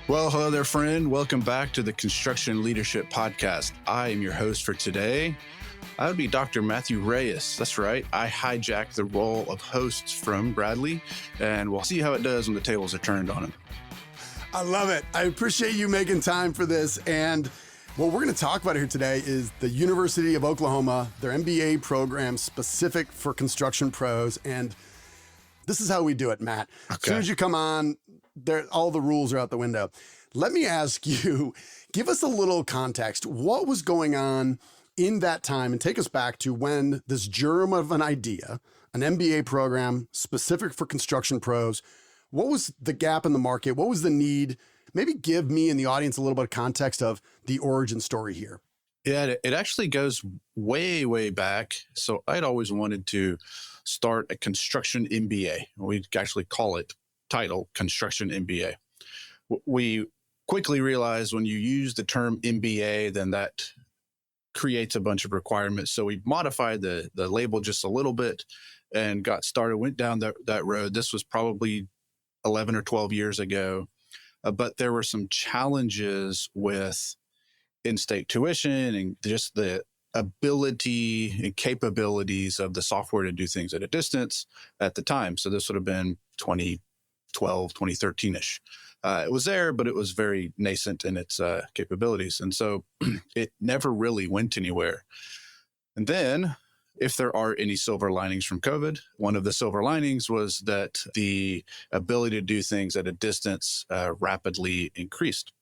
Well, hello there, friend. Welcome back to the Construction Leadership Podcast. I am your host for today. I would be Dr. Matthew Reyes. That's right. I hijacked the role of host from Bradley, and we'll see how it does when the tables are turned on him. I love it. I appreciate you making time for this. And what we're going to talk about here today is the University of Oklahoma, their MBA program specific for construction pros. And this is how we do it, Matt. Okay. As soon as you come on, all the rules are out the window. Let me ask you, give us a little context. What was going on in that time, and take us back to when this germ of an idea, an MBA program specific for construction pros, what was the gap in the market? What was the need? Maybe give me and the audience a little bit of context of the origin story here. Yeah, it actually goes way, way back. So I'd always wanted to start a construction MBA. We'd actually call it title Construction MBA. We quickly realized when you use the term MBA, then that creates a bunch of requirements. So we modified the label just a little bit and got started, went down that road. This was probably 11 or 12 years ago. But there were some challenges with in-state tuition and just the ability and capabilities of the software to do things at a distance at the time. So this would have been 2012, 2013-ish. It was there, but it was very nascent in its capabilities. And so it never really went anywhere. And then, if there are any silver linings from COVID, one of the silver linings was that the ability to do things at a distance rapidly increased.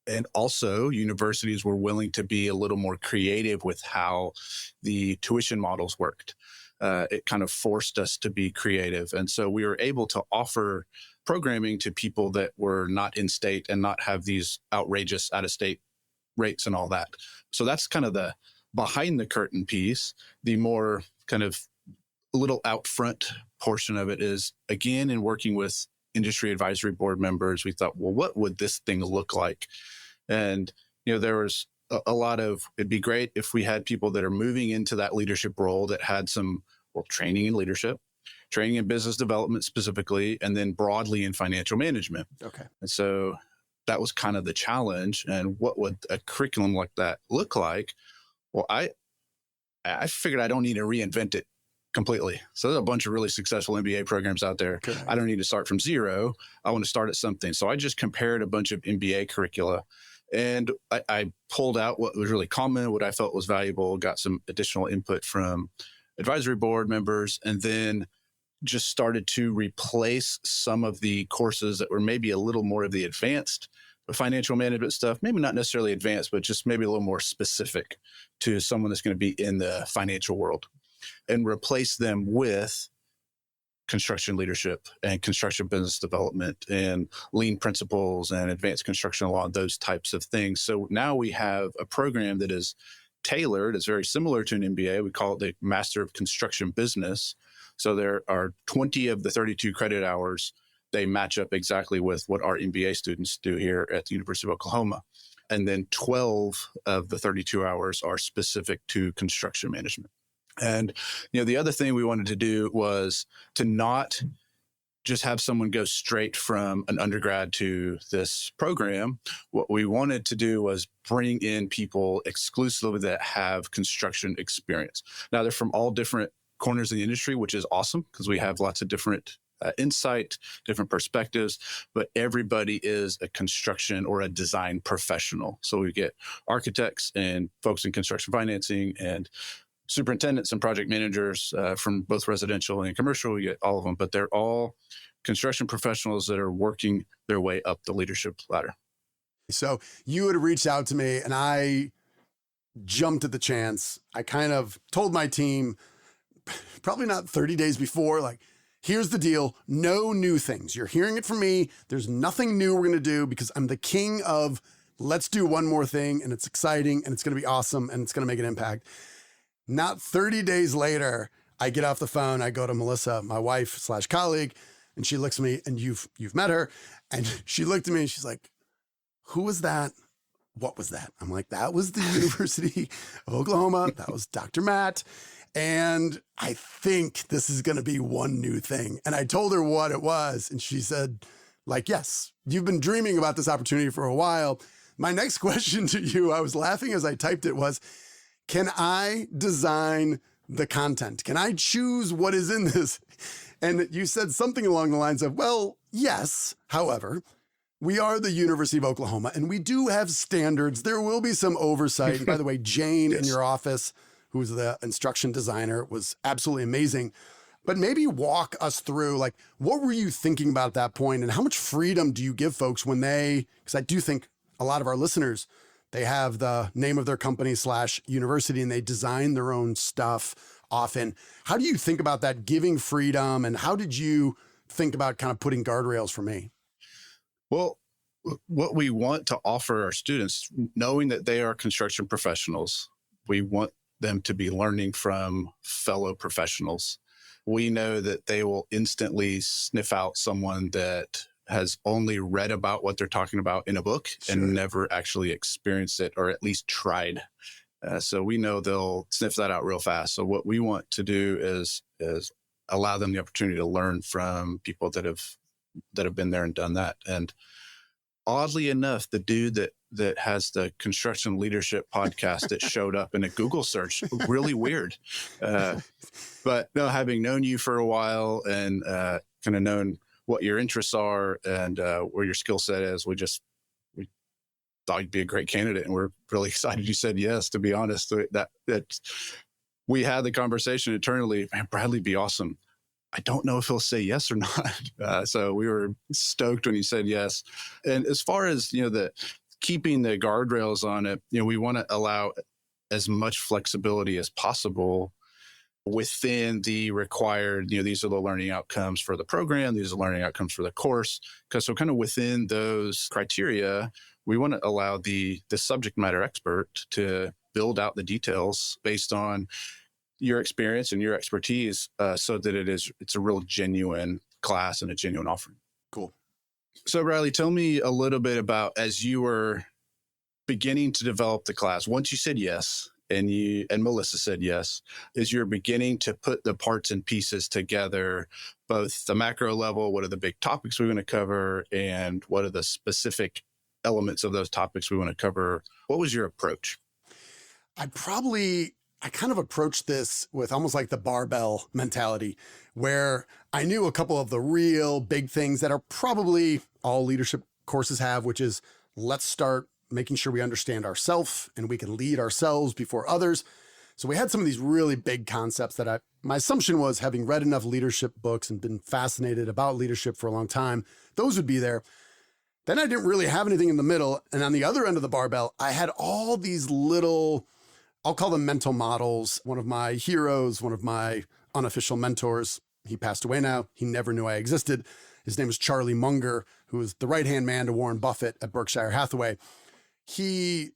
And also, universities were willing to be a little more creative with how the tuition models worked. It kind of forced us to be creative. And so we were able to offer programming to people that were not in state and not have these outrageous out-of-state rates and all that. So that's kind of the behind the curtain piece. The more kind of a little out front portion of it is, again, in working with industry advisory board members, we thought, well, what would this thing look like? And, there was a lot of, it'd be great if we had people that are moving into that leadership role that had some training in leadership, training in business development specifically, and then broadly in financial management. Okay. And so that was kind of the challenge. And what would a curriculum like that look like? Well, I figured I don't need to reinvent it completely. So there's a bunch of really successful MBA programs out there. Okay. I don't need to start from zero. I want to start at something. So I just compared a bunch of MBA curricula, and I pulled out what was really common, what I felt was valuable, got some additional input from advisory board members, and then just started to replace some of the courses that were maybe a little more of the advanced financial management stuff, maybe not necessarily advanced, but just maybe a little more specific to someone that's going to be in the financial world, and replace them with construction leadership and construction business development and lean principles and advanced construction law, those types of things. So now we have a program that is tailored. It's very similar to an MBA. We call it the Master of Construction Business. So there are 20 of the 32 credit hours. They match up exactly with what our MBA students do here at the University of Oklahoma. And then 12 of the 32 hours are specific to construction management. And, the other thing we wanted to do was to not just have someone go straight from an undergrad to this program. What we wanted to do was bring in people exclusively that have construction experience. Now, they're from all different corners of the industry, which is awesome because we have lots of different insight, different perspectives, but everybody is a construction or a design professional. So we get architects and folks in construction financing and superintendents and project managers from both residential and commercial. We get all of them, but they're all construction professionals that are working their way up the leadership ladder. So you had reached out to me and I jumped at the chance. I kind of told my team, probably not 30 days before, like, here's the deal. No new things. You're hearing it from me. There's nothing new we're going to do because I'm the king of let's do one more thing and it's exciting and it's going to be awesome and it's going to make an impact. Not 30 days later, I get off the phone. I go to Melissa, my wife / colleague, and she looks at me, and you've met her. And she looked at me and she's like, who was that? What was that? I'm like, that was the University of Oklahoma. That was Dr. Matt. And I think this is going to be one new thing. And I told her what it was. And she said, Like, yes, you've been dreaming about this opportunity for a while. My next question to you, I was laughing as I typed it, was, can I design the content? Can I choose what is in this? And you said something along the lines of, well, yes. However, we are the University of Oklahoma and we do have standards. There will be some oversight. And by the way, Jane in your office, who's the instruction designer, was absolutely amazing. But maybe walk us through, like, what were you thinking about at that point and how much freedom do you give folks when because I do think a lot of our listeners, they have the name of their company / university and they design their own stuff often. How do you think about that, giving freedom? And how did you think about kind of putting guardrails for me? Well, what we want to offer our students, knowing that they are construction professionals, we want them to be learning from fellow professionals. We know that they will instantly sniff out someone that has only read about what they're talking about in a book and never actually experienced it or at least tried. So we know they'll sniff that out real fast. So what we want to do is allow them the opportunity to learn from people that have been there and done that. And oddly enough, the dude that has the construction leadership podcast that showed up in a Google search, really weird. But no, having known you for a while and kind of known what your interests are and where your skill set is, we thought you'd be a great candidate, and we're really excited you said yes. To be honest, that we had the conversation internally. Man, Bradley'd be awesome. I don't know if he'll say yes or not. So we were stoked when he said yes. And as far as the keeping the guardrails on it, we want to allow as much flexibility as possible within the required, these are the learning outcomes for the program, these are the learning outcomes for the course. Because so kind of within those criteria, we want to allow the subject matter expert to build out the details based on your experience and your expertise, so that it's a real genuine class and a genuine offering. Cool. So Bradley, tell me a little bit about, as you were beginning to develop the class, once you said yes, and Melissa said yes, as you're beginning to put the parts and pieces together, both the macro level, what are the big topics we want to cover, and what are the specific elements of those topics we want to cover, what was your approach? I kind of approached this with almost like the barbell mentality, where I knew a couple of the real big things that are probably all leadership courses have, which is, let's start making sure we understand ourselves and we can lead ourselves before others. So we had some of these really big concepts that my assumption was, having read enough leadership books and been fascinated about leadership for a long time, those would be there. Then I didn't really have anything in the middle. And on the other end of the barbell, I had all these little, I'll call them mental models. One of my heroes, one of my unofficial mentors, he passed away now. He never knew I existed. His name is Charlie Munger, who was the right-hand man to Warren Buffett at Berkshire Hathaway. He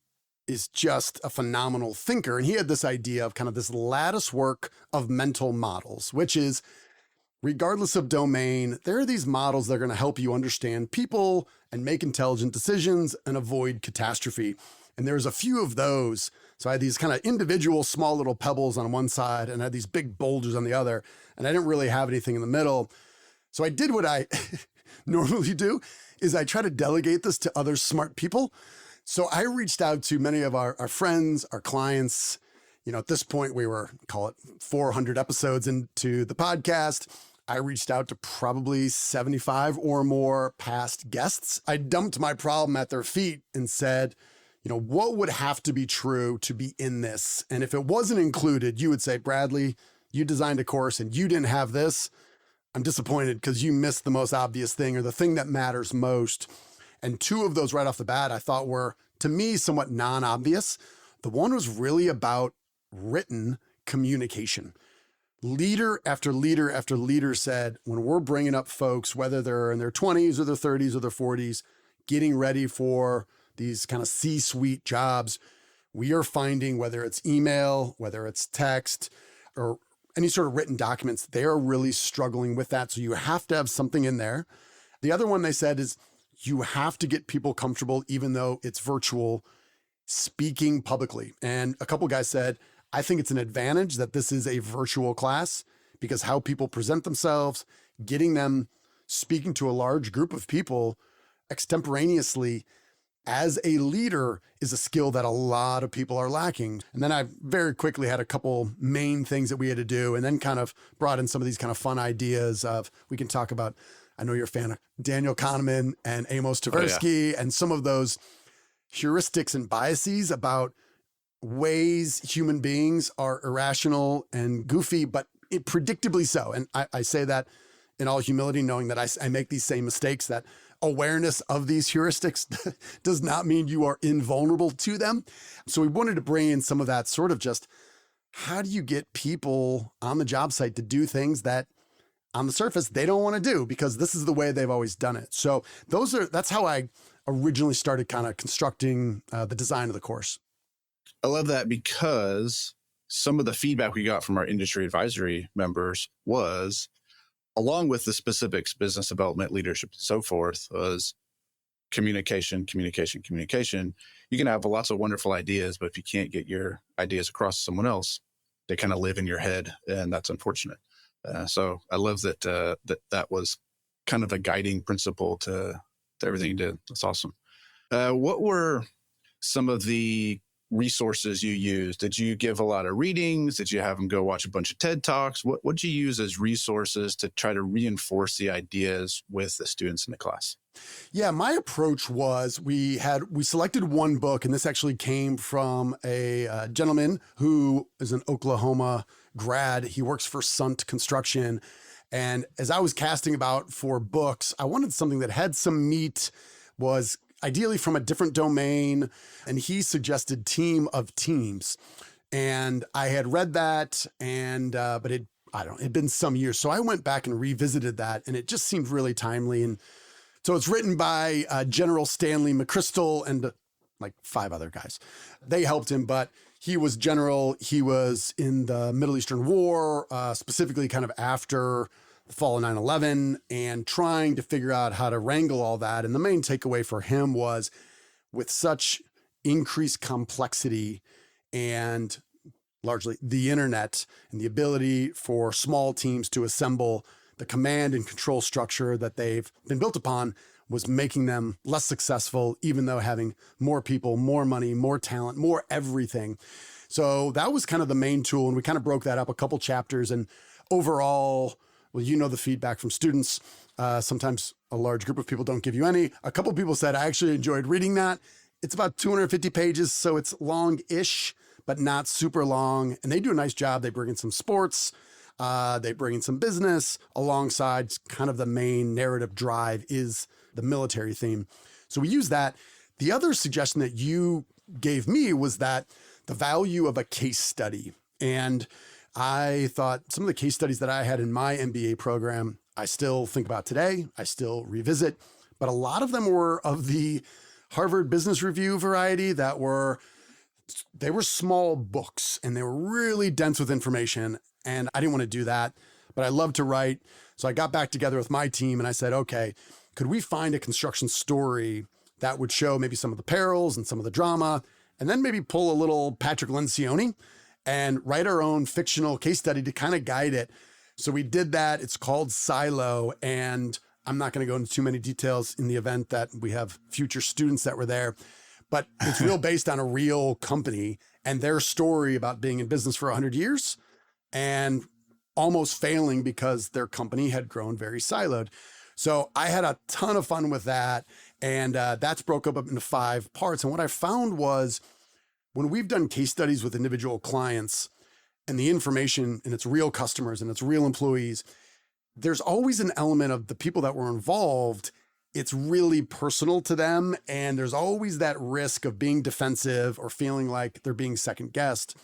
is just a phenomenal thinker. And he had this idea of kind of this lattice work of mental models, which is, regardless of domain, there are these models that are going to help you understand people and make intelligent decisions and avoid catastrophe. And there's a few of those. So I had these kind of individual small little pebbles on one side and I had these big boulders on the other. And I didn't really have anything in the middle. So I did what I normally do, is I try to delegate this to other smart people. So I reached out to many of our friends, our clients. At this point, we were, call it 400 episodes into the podcast. I reached out to probably 75 or more past guests. I dumped my problem at their feet and said, what would have to be true to be in this? And if it wasn't included, you would say, Bradley, you designed a course and you didn't have this. I'm disappointed because you missed the most obvious thing, or the thing that matters most. And two of those right off the bat, I thought were, to me, somewhat non-obvious. The one was really about written communication. Leader after leader after leader said, when we're bringing up folks, whether they're in their 20s or their 30s or their 40s, getting ready for these kind of C-suite jobs, we are finding, whether it's email, whether it's text, or any sort of written documents, they are really struggling with that. So you have to have something in there. The other one they said is, you have to get people comfortable, even though it's virtual, speaking publicly. And a couple guys said, I think it's an advantage that this is a virtual class, because how people present themselves, getting them speaking to a large group of people extemporaneously as a leader is a skill that a lot of people are lacking. And then I very quickly had a couple main things that we had to do, and then kind of brought in some of these kind of fun ideas of, we can talk about, I know you're a fan of Daniel Kahneman and Amos Tversky, and some of those heuristics and biases about ways human beings are irrational and goofy, but predictably so. And I say that in all humility, knowing that I make these same mistakes, that awareness of these heuristics does not mean you are invulnerable to them. So we wanted to bring in some of that sort of just, how do you get people on the job site to do things that on the surface they don't want to do because this is the way they've always done it. So that's how I originally started kind of constructing the design of the course. I love that, because some of the feedback we got from our industry advisory members was, along with the specifics, business development, leadership, and so forth, was communication. You can have lots of wonderful ideas, but if you can't get your ideas across to someone else, they kind of live in your head, and that's unfortunate. So I love that that was kind of a guiding principle to everything you did. That's awesome. What were some of the resources you used? Did you give a lot of readings? Did you have them go watch a bunch of TED Talks? What did you use as resources to try to reinforce the ideas with the students in the class? Yeah, my approach was we selected one book, and this actually came from a gentleman who is an Oklahoma grad. He works for Sunt Construction. And as I was casting about for books, I wanted something that had some meat, was ideally from a different domain. And he suggested Team of Teams. And I had read that, and but it'd been some years. So I went back and revisited that, and it just seemed really timely. And so it's written by General Stanley McChrystal and like 5 other guys. They helped him, but he was general. He was in the Middle Eastern War, specifically kind of after the fall of 9/11, and trying to figure out how to wrangle all that. And the main takeaway for him was, with such increased complexity and largely the internet and the ability for small teams to assemble, the command and control structure that they've been built upon was making them less successful, even though having more people, more money, more talent, more everything. So that was kind of the main tool. And we kind of broke that up a couple chapters. And overall, well, you know, the feedback from students, sometimes a large group of people don't give you any. A couple of people said, I actually enjoyed reading that. It's about 250 pages, so it's long-ish, but not super long. And they do a nice job. They bring in some sports. They bring in some business alongside. Kind of the main narrative drive is the military theme. So we use that. The other suggestion that you gave me was that the value of a case study. And I thought some of the case studies that I had in my MBA program, I still think about today. I still revisit, but a lot of them were of the Harvard Business Review variety they were small books and they were really dense with information. And I didn't want to do that, but I love to write. So I got back together with my team and I said, okay, could we find a construction story that would show maybe some of the perils and some of the drama, and then maybe pull a little Patrick Lencioni and write our own fictional case study to kind of guide it. So we did that. It's called Silo. And I'm not going to go into too many details in the event that we have future students that were there, but it's real based on a real company and their story about being in business for 100 years and almost failing because their company had grown very siloed. So I had a ton of fun with that. And that's broke up into 5 parts. And what I found was, when we've done case studies with individual clients and the information and it's real customers and it's real employees, there's always an element of the people that were involved. It's really personal to them. And there's always that risk of being defensive or feeling like they're being second guessed.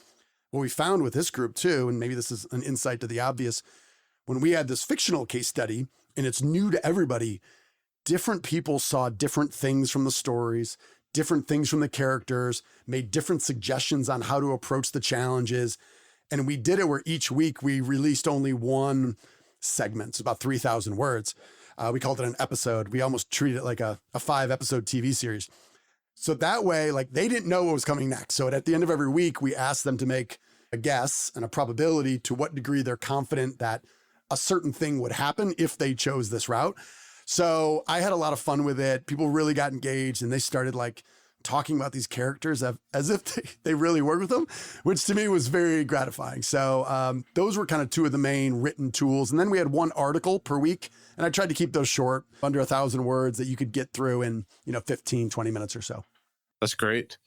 What we found with this group too, and maybe this is an insight to the obvious, when we had this fictional case study and it's new to everybody, different people saw different things from the stories, different things from the characters, made different suggestions on how to approach the challenges. And we did it where each week we released only one segment. It's about 3,000 words. We called it an episode. We almost treated it like a 5-episode TV series. So that way, like, they didn't know what was coming next. So at the end of every week, we asked them to make a guess and a probability to what degree they're confident that a certain thing would happen if they chose this route. So I had a lot of fun with it. People really got engaged and they started like talking about these characters as if they really work with them, which to me was very gratifying. So those were kind of two of the main written tools. And then we had one article per week. And I tried to keep those short, under 1,000 words that you could get through in, 15, 20 minutes or so. That's great.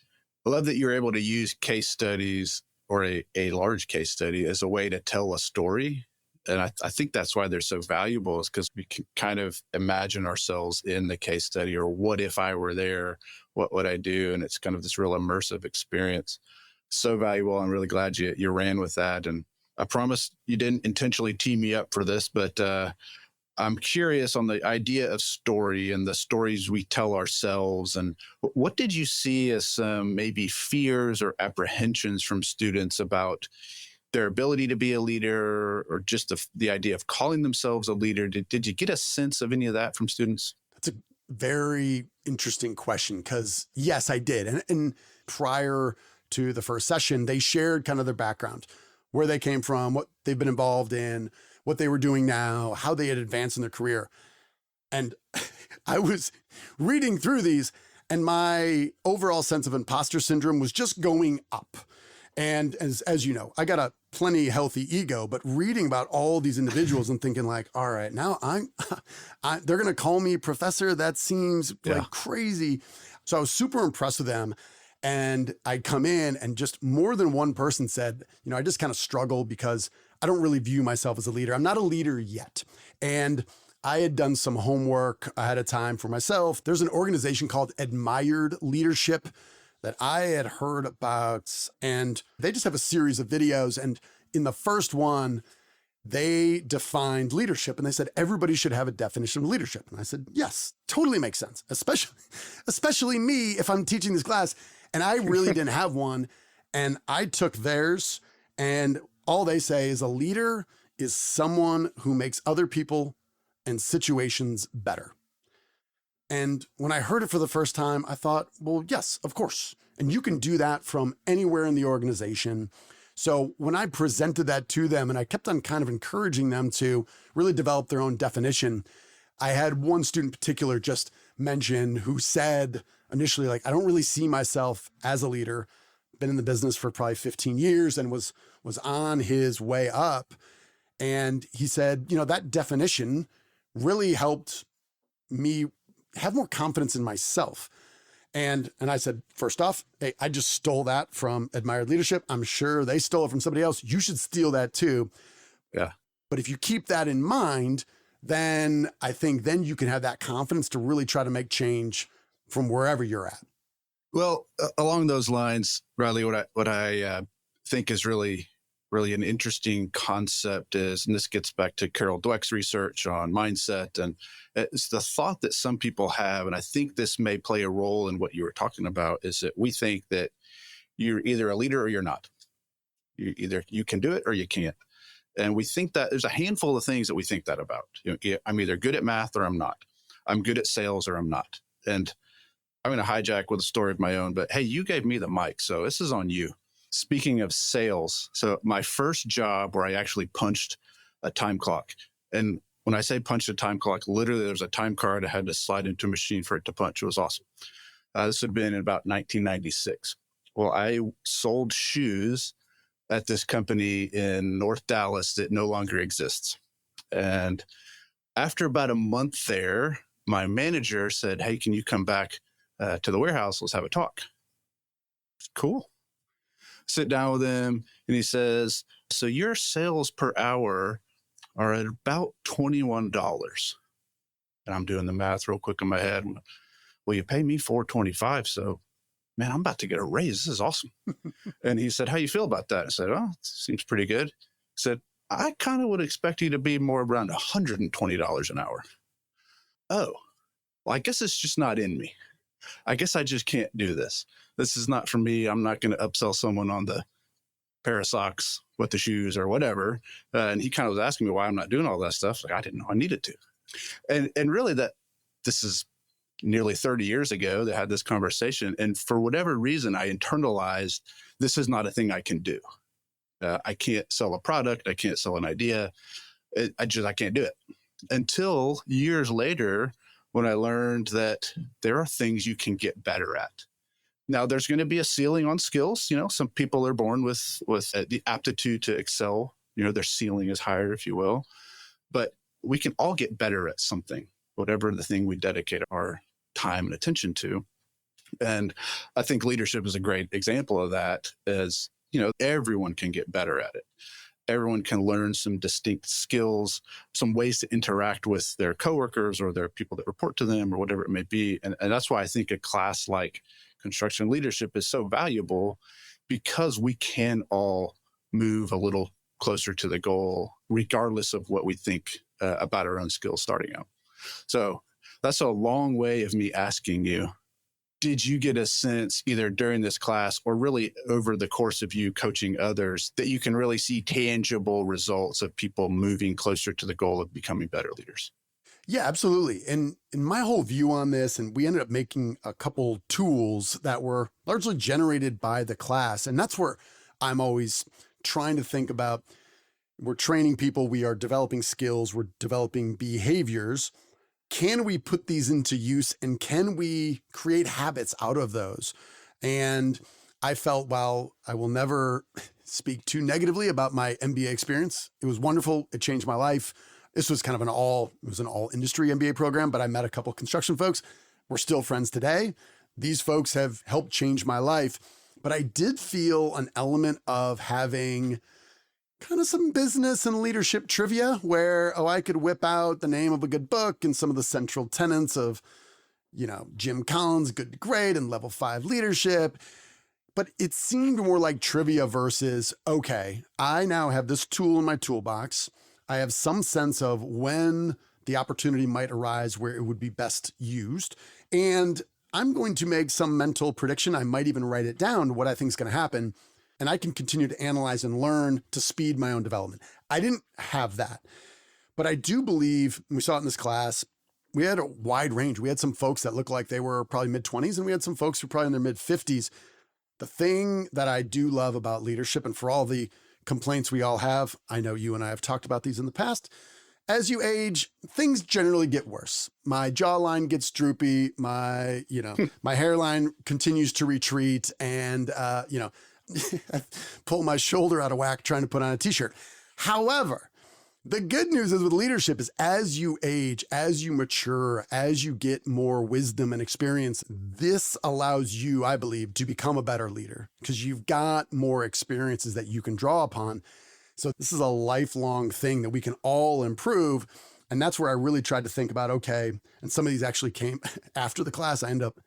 I love that you're able to use case studies or a large case study as a way to tell a story. And I think that's why they're so valuable, is because we can kind of imagine ourselves in the case study, or what if I were there, what would I do? And it's kind of this real immersive experience. So valuable. I'm really glad you ran with that. And I promise you didn't intentionally tee me up for this, but I'm curious on the idea of story and the stories we tell ourselves. And what did you see as some maybe fears or apprehensions from students about their ability to be a leader, or just the idea of calling themselves a leader? Did you get a sense of any of that from students? That's a very interesting question, because yes, I did. And prior to the first session, they shared kind of their background, where they came from, what they've been involved in, what they were doing now, how they had advanced in their career. And I was reading through these, and my overall sense of imposter syndrome was just going up. And as you know, I got a plenty healthy ego, but reading about all these individuals and thinking like, all right, now they're going to call me professor. That seems like crazy. So I was super impressed with them. And I'd come in and just more than one person said, I just kind of struggle because I don't really view myself as a leader. I'm not a leader yet. And I had done some homework ahead of time for myself. There's an organization called Admired Leadership that I had heard about, and they just have a series of videos. And in the first one, they defined leadership, and they said everybody should have a definition of leadership. And I said, yes, totally makes sense, especially me if I'm teaching this class. And I really didn't have one. And I took theirs, and all they say is a leader is someone who makes other people and situations better. And when I heard it for the first time, I thought, well, yes, of course. And you can do that from anywhere in the organization. So when I presented that to them, and I kept on kind of encouraging them to really develop their own definition, I had one student in particular just mention who said initially, like, I don't really see myself as a leader. Been in the business for probably 15 years and was on his way up. And he said, that definition really helped me have more confidence in myself. And I said, first off, hey, I just stole that from Admired Leadership. I'm sure they stole it from somebody else. You should steal that too. Yeah. But if you keep that in mind, then I think then you can have that confidence to really try to make change from wherever you're at. Well, along those lines, Bradley, what I think is really an interesting concept is, and this gets back to Carol Dweck's research on mindset, and it's the thought that some people have, and I think this may play a role in what you were talking about, is that we think that you're either a leader or you're not. You can do it or you can't. And we think that there's a handful of things that we think that about. I'm either good at math or I'm not. I'm good at sales or I'm not. And I'm going to hijack with a story of my own, but hey, you gave me the mic, so this is on you. Speaking of sales, so my first job where I actually punched a time clock, and when I say punched a time clock, literally there was a time card I had to slide into a machine for it to punch. It was awesome. This had been in about 1996. Well, I sold shoes at this company in North Dallas that no longer exists. And after about a month there, my manager said, hey, can you come back to the warehouse? Let's have a talk. Cool. Sit down with him, and he says, so your sales per hour are at about $21. And I'm doing the math real quick in my head. Well, you pay me $4.25, so man, I'm about to get a raise. This is awesome. And he said, how you feel about that? I said, oh, it seems pretty good. He said, I kind of would expect you to be more around $120 an hour. Oh, well, I guess it's just not in me. I guess I just can't do this. This is not for me. I'm not going to upsell someone on the pair of socks with the shoes or whatever. And he kind of was asking me why I'm not doing all that stuff. Like, I didn't know I needed to. And really this is nearly 30 years ago that I had this conversation. And for whatever reason, I internalized this is not a thing I can do. I can't sell a product. I can't sell an idea. I can't do it. Until years later, when I learned that there are things you can get better at. Now, there's going to be a ceiling on skills. Some people are born with the aptitude to excel. Their ceiling is higher, if you will. But we can all get better at something, whatever the thing we dedicate our time and attention to. And I think leadership is a great example of that, as everyone can get better at it. Everyone can learn some distinct skills, some ways to interact with their coworkers or their people that report to them or whatever it may be. And that's why I think a class like construction leadership is so valuable, because we can all move a little closer to the goal, regardless of what we think about our own skills starting out. So that's a long way of me asking you, did you get a sense either during this class or really over the course of you coaching others that you can really see tangible results of people moving closer to the goal of becoming better leaders? Yeah, absolutely. And my whole view on this, and we ended up making a couple tools that were largely generated by the class. And that's where I'm always trying to think about, we're training people, we are developing skills, we're developing behaviors. Can we put these into use, and can we create habits out of those? And I felt, while I will never speak too negatively about my MBA experience, it was wonderful. It changed my life. This was kind of an all industry MBA program, but I met a couple construction folks. We're still friends today. These folks have helped change my life, but I did feel an element of having kind of some business and leadership trivia where, I could whip out the name of a good book and some of the central tenets of, Jim Collins' Good to Great and Level 5 leadership. But it seemed more like trivia versus, okay, I now have this tool in my toolbox. I have some sense of when the opportunity might arise where it would be best used. And I'm going to make some mental prediction. I might even write it down, what I think is going to happen. And I can continue to analyze and learn to speed my own development. I didn't have that. But I do believe, we saw it in this class, we had a wide range. We had some folks that looked like they were probably mid-20s, and we had some folks who were probably in their mid-50s. The thing that I do love about leadership, and for all the complaints we all have, I know you and I have talked about these in the past, as you age, things generally get worse. My jawline gets droopy, my hairline continues to retreat, and I pull my shoulder out of whack trying to put on a t-shirt. However, the good news is with leadership is, as you age, as you mature, as you get more wisdom and experience, this allows you, I believe, to become a better leader because you've got more experiences that you can draw upon. So this is a lifelong thing that we can all improve. And that's where I really tried to think about, okay, and some of these actually came after the class. I ended up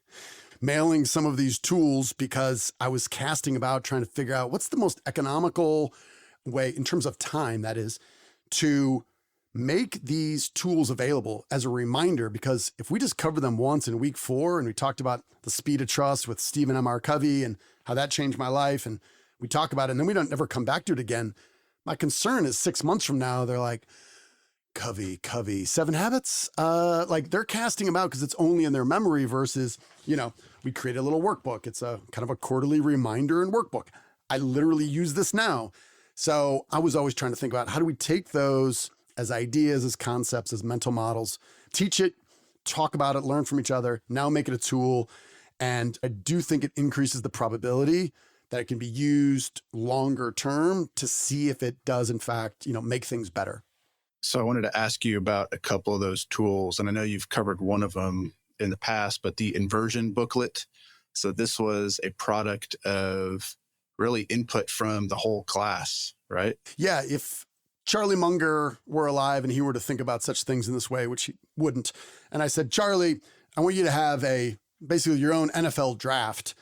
mailing some of these tools because I was casting about trying to figure out what's the most economical way in terms of time, that is, to make these tools available as a reminder. Because if we just cover them once in week 4, and we talked about the speed of trust with Stephen M.R. Covey and how that changed my life, and we talk about it and then we don't ever come back to it again. My concern is 6 months from now, they're like, Covey, 7 Habits. Like they're casting them out because it's only in their memory versus, we create a little workbook. It's a kind of a quarterly reminder and workbook. I literally use this now. So I was always trying to think about, how do we take those as ideas, as concepts, as mental models, teach it, talk about it, learn from each other, now make it a tool. And I do think it increases the probability that it can be used longer term to see if it does, in fact, make things better. So I wanted to ask you about a couple of those tools. And I know you've covered one of them in the past, but the inversion booklet. So this was a product of really input from the whole class, right? Yeah. If Charlie Munger were alive and he were to think about such things in this way, which he wouldn't. And I said, Charlie, I want you to have basically your own NFL draft.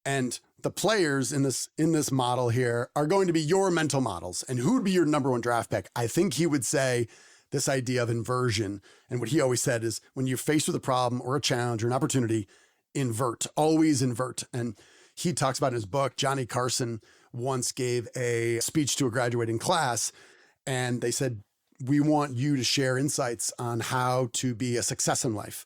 And the players in this model here are going to be your mental models. And who would be your number 1 draft pick? I think he would say this idea of inversion. And what he always said is, when you're faced with a problem or a challenge or an opportunity, invert, always invert. And he talks about in his book, Johnny Carson once gave a speech to a graduating class, and they said, we want you to share insights on how to be a success in life.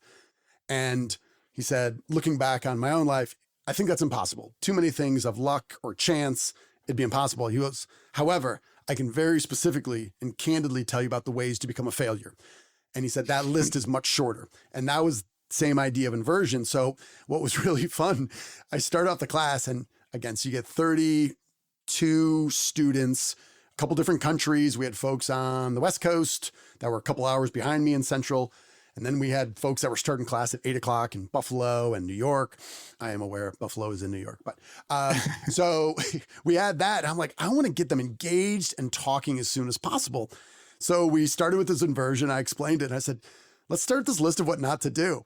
And he said, looking back on my own life, I think that's impossible. Too many things of luck or chance, it'd be impossible. He goes, however, I can very specifically and candidly tell you about the ways to become a failure. And he said that list is much shorter. And that was same idea of inversion. So what was really fun, I started off the class, and again, so you get 32 students, a couple different countries. We had folks on the West Coast that were a couple hours behind me in Central. And then we had folks that were starting class at 8 o'clock in Buffalo and New York. I am aware Buffalo is in New York, but so we had that. And I'm like, I want to get them engaged and talking as soon as possible. So we started with this inversion. I explained it. And I said, let's start this list of what not to do.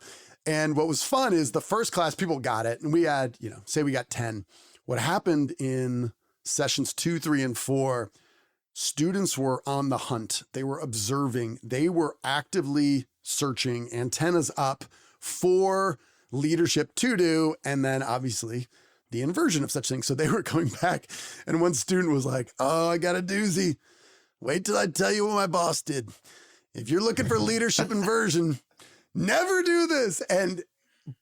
And what was fun is the first class, people got it. And we had, say we got 10. What happened in sessions 2, 3, and 4, students were on the hunt. They were observing. They were actively searching, antennas up for leadership to do. And then obviously the inversion of such things. So they were coming back, and one student was like, oh, I got a doozy. Wait till I tell you what my boss did. If you're looking for leadership inversion, never do this.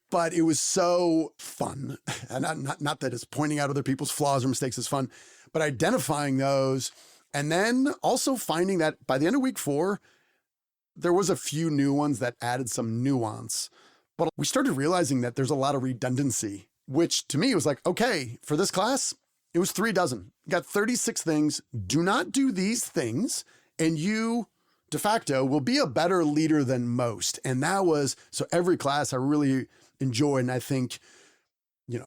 But it was so fun. And not that it's pointing out other people's flaws or mistakes is fun, but identifying those. And then also finding that by the end of week 4, there was a few new ones that added some nuance, but we started realizing that there's a lot of redundancy, which to me was like, okay, for this class, it was 3 dozen. Got 36 things. Do not do these things, and you de facto will be a better leader than most. And that was, so every class I really enjoyed. And I think,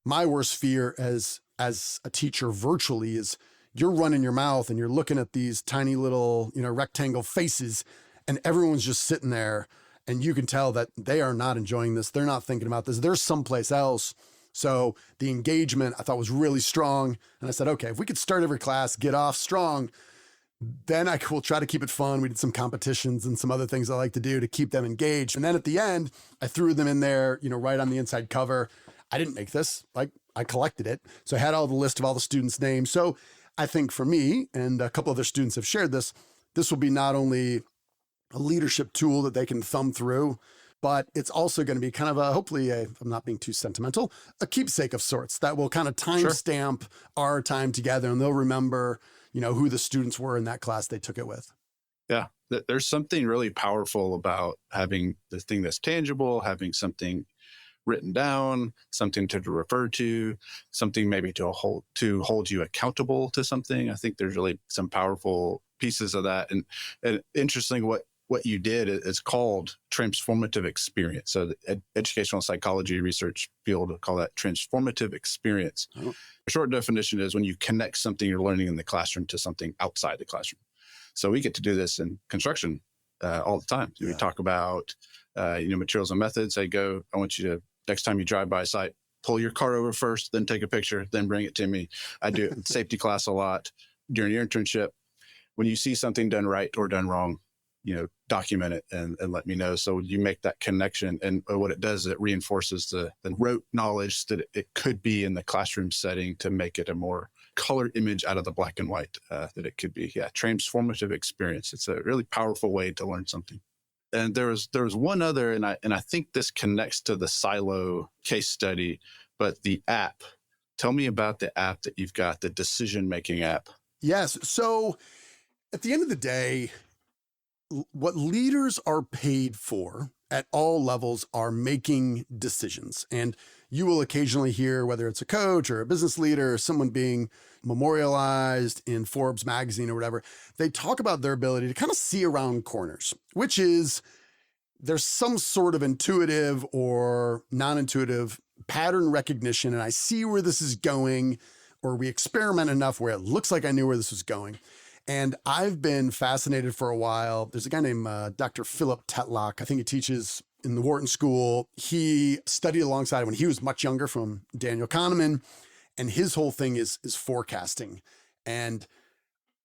my worst fear as a teacher virtually is you're running your mouth and you're looking at these tiny little, rectangle faces, and everyone's just sitting there, and you can tell that they are not enjoying this. They're not thinking about this. They're someplace else. So the engagement I thought was really strong. And I said, okay, if we could start every class, get off strong, then I will try to keep it fun. We did some competitions and some other things I like to do to keep them engaged. And then at the end, I threw them in there, right on the inside cover. I didn't make this, I collected it. So I had all the list of all the students' names. So I think for me, and a couple other students have shared this will be not only a leadership tool that they can thumb through, but it's also going to be kind of I'm not being too sentimental, a keepsake of sorts that will kind of timestamp our time together, and they'll remember, who the students were in that class they took it with. Yeah. There's something really powerful about having the thing that's tangible, having something written down, something to refer to, something maybe to hold you accountable to something. I think there's really some powerful pieces of that. And interesting, what you did is called transformative experience. So the educational psychology research field will call that transformative experience. Oh. A short definition is when you connect something you're learning in the classroom to something outside the classroom. So we get to do this in construction all the time. Yeah. We talk about materials and methods. I want you to, next time you drive by a site, pull your car over first, then take a picture, then bring it to me. I do it in safety class a lot during your internship. When you see something done right or done wrong, document it and let me know. So you make that connection. And what it does is it reinforces the rote knowledge that it could be in the classroom setting to make it a more colored image out of the black and white that it could be. Yeah, transformative experience. It's a really powerful way to learn something. And there was one other, and I think this connects to the silo case study, but the app. Tell me about the app that you've got, the decision-making app. Yes. So at the end of the day, what leaders are paid for at all levels are making decisions. And you will occasionally hear, whether it's a coach or a business leader or someone being memorialized in Forbes magazine or whatever, they talk about their ability to kind of see around corners, which is there's some sort of intuitive or non-intuitive pattern recognition. And I see where this is going, or we experiment enough where it looks like I knew where this was going. And I've been fascinated for a while. There's a guy named Dr. Philip Tetlock. I think he teaches in the Wharton School. He studied alongside when he was much younger from Daniel Kahneman. And his whole thing is forecasting. And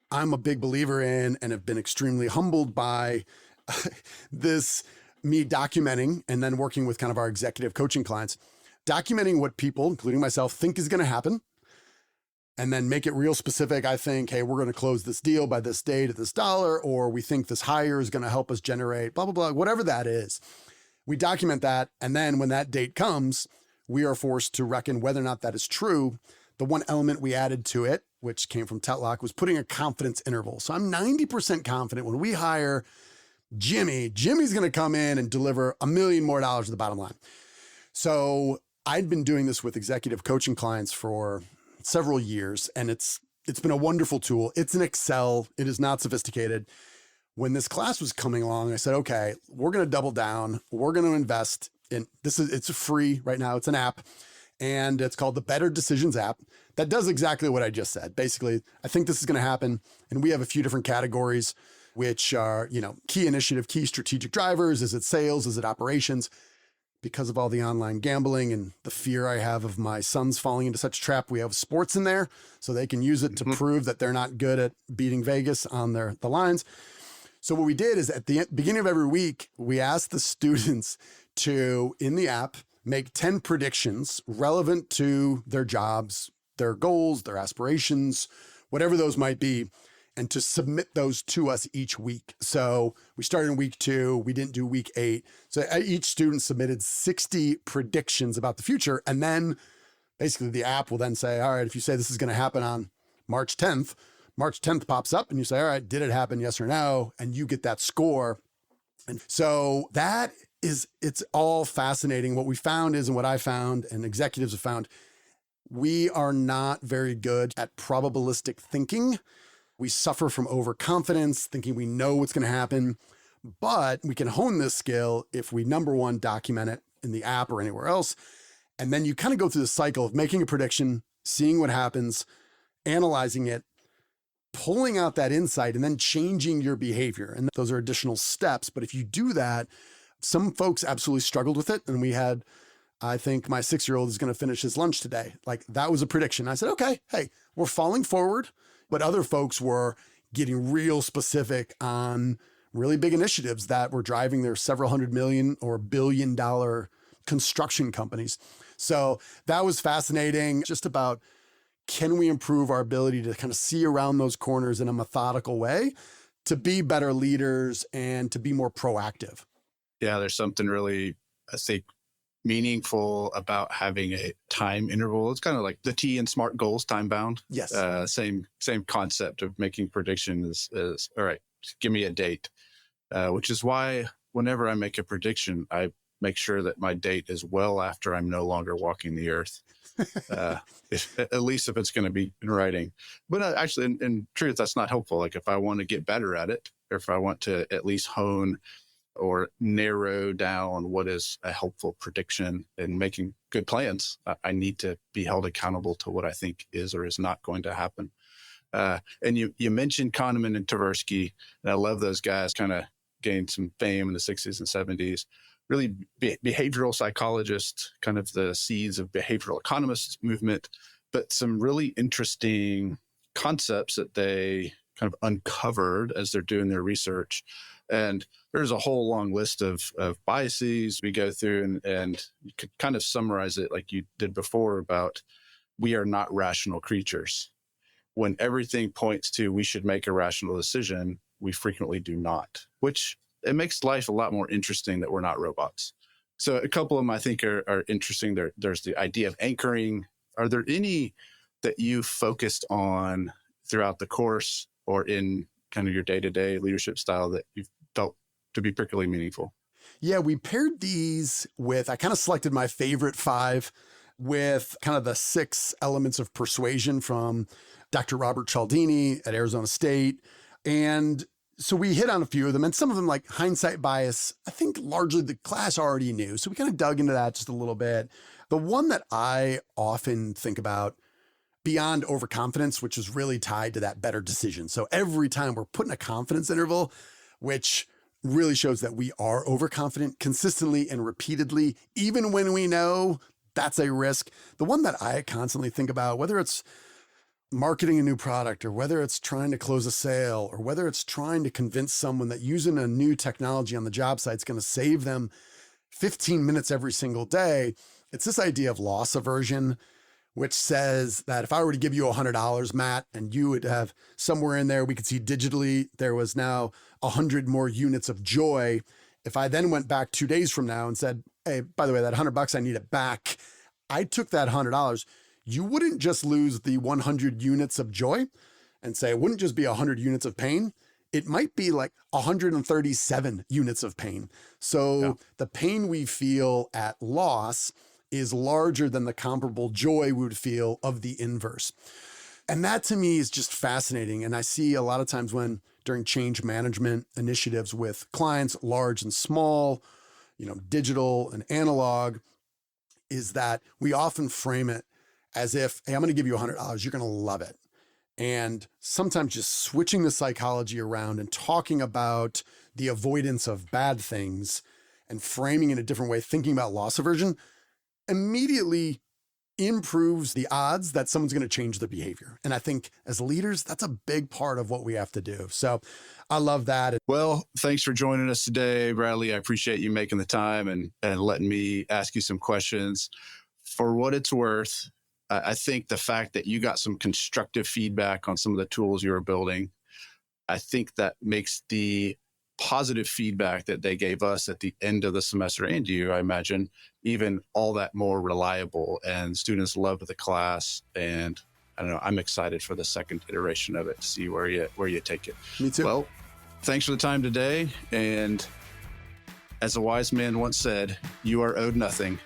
I'm a big believer in and have been extremely humbled by this, me documenting and then working with kind of our executive coaching clients, documenting what people, including myself, think is going to happen. And then make it real specific. I think, hey, we're going to close this deal by this date at this dollar, or we think this hire is going to help us generate blah, blah, blah, whatever that is. We document that. And then when that date comes, we are forced to reckon whether or not that is true. The one element we added to it, which came from Tetlock, was putting a confidence interval. So I'm 90% confident when we hire Jimmy's going to come in and deliver $1 million more to the bottom line. So I'd been doing this with executive coaching clients for several years, and it's been a wonderful tool. It's an Excel. It is not sophisticated. When this class was coming along, I said, okay, we're going to double down. We're going to invest in this. It's free right now. It's an app, and it's called the Better Decisions app that does exactly what I just said. Basically, I think this is going to happen. And we have a few different categories, which are, key initiative, key strategic drivers. Is it sales? Is it operations? Because of all the online gambling and the fear I have of my sons falling into such a trap, we have sports in there so they can use it to prove that they're not good at beating Vegas on the lines. So what we did is at the beginning of every week, we asked the students to, in the app, make 10 predictions relevant to their jobs, their goals, their aspirations, whatever those might be, and to submit those to us each week. So we started in week 2. We didn't do week 8. So each student submitted 60 predictions about the future. And then basically the app will then say, all right, if you say this is going to happen on March 10th pops up and you say, all right, did it happen? Yes or no? And you get that score. And so it's all fascinating. What we found is, and what I found and executives have found, we are not very good at probabilistic thinking. We suffer from overconfidence, thinking we know what's going to happen, but we can hone this skill if we, number one, document it in the app or anywhere else. And then you kind of go through the cycle of making a prediction, seeing what happens, analyzing it, pulling out that insight, and then changing your behavior. And those are additional steps. But if you do that, some folks absolutely struggled with it. And we had, I think my 6-year-old is going to finish his lunch today. Like, that was a prediction. I said, okay, hey, we're falling forward. But other folks were getting real specific on really big initiatives that were driving their several $100 million or $1 billion construction companies. So that was fascinating. Just about, can we improve our ability to kind of see around those corners in a methodical way to be better leaders and to be more proactive? Yeah, there's something really, I think, meaningful about having a time interval. It's kind of like the T in SMART goals, time bound. Yes. Same concept of making predictions is all right, give me a date, which is why whenever I make a prediction, I make sure that my date is well after I'm no longer walking the earth. At least if it's going to be in writing. But actually, in truth, that's not helpful. Like, if I want to get better at it, or if I want to at least hone or narrow down what is a helpful prediction in making good plans, I need to be held accountable to what I think is or is not going to happen. And you mentioned Kahneman and Tversky, and I love those guys. Kind of gained some fame in the 60s and 70s. Really behavioral psychologists, kind of the seeds of behavioral economists movement, but some really interesting concepts that they kind of uncovered as they're doing their research. And there's a whole long list of biases we go through, and you could kind of summarize it like you did before about, we are not rational creatures. When everything points to we should make a rational decision, we frequently do not, which it makes life a lot more interesting that we're not robots. So a couple of them I think are interesting. There's the idea of anchoring. Are there any that you focused on throughout the course or in kind of your day-to-day leadership style that you felt to be particularly meaningful? Yeah, we paired these with, I kind of selected my favorite 5 with kind of the 6 elements of persuasion from Dr. Robert Cialdini at Arizona State. And so we hit on a few of them, and some of them, like hindsight bias, I think largely the class already knew. So we kind of dug into that just a little bit. The one that I often think about beyond overconfidence, which is really tied to that better decision. So every time we're putting a confidence interval, which really shows that we are overconfident consistently and repeatedly, even when we know that's a risk. The one that I constantly think about, whether it's marketing a new product or whether it's trying to close a sale or whether it's trying to convince someone that using a new technology on the job site is going to save them 15 minutes every single day, it's this idea of loss aversion, which says that if I were to give you $100, Matt, and you would have somewhere in there, we could see digitally, there was now 100 more units of joy. If I then went back 2 days from now and said, hey, by the way, that $100, I need it back. I took that $100. you wouldn't just lose the 100 units of joy and say it wouldn't just be 100 units of pain. It might be like 137 units of pain. So the pain we feel at loss is larger than the comparable joy we would feel of the inverse. And that to me is just fascinating. And I see a lot of times when during change management initiatives with clients, large and small, digital and analog, is that we often frame it as if, hey, I'm going to give you $100. You're going to love it. And sometimes just switching the psychology around and talking about the avoidance of bad things and framing in a different way, thinking about loss aversion, immediately improves the odds that someone's going to change their behavior. And I think as leaders, that's a big part of what we have to do. So I love that. Well, thanks for joining us today, Bradley. I appreciate you making the time and letting me ask you some questions. For what it's worth, I think the fact that you got some constructive feedback on some of the tools you were building, I think that makes the positive feedback that they gave us at the end of the semester and you, I imagine, even all that more reliable. And students loved the class. And I don't know, I'm excited for the second iteration of it to see where you take it. Me too. Well, thanks for the time today. And as a wise man once said, you are owed nothing.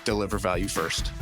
Deliver value first.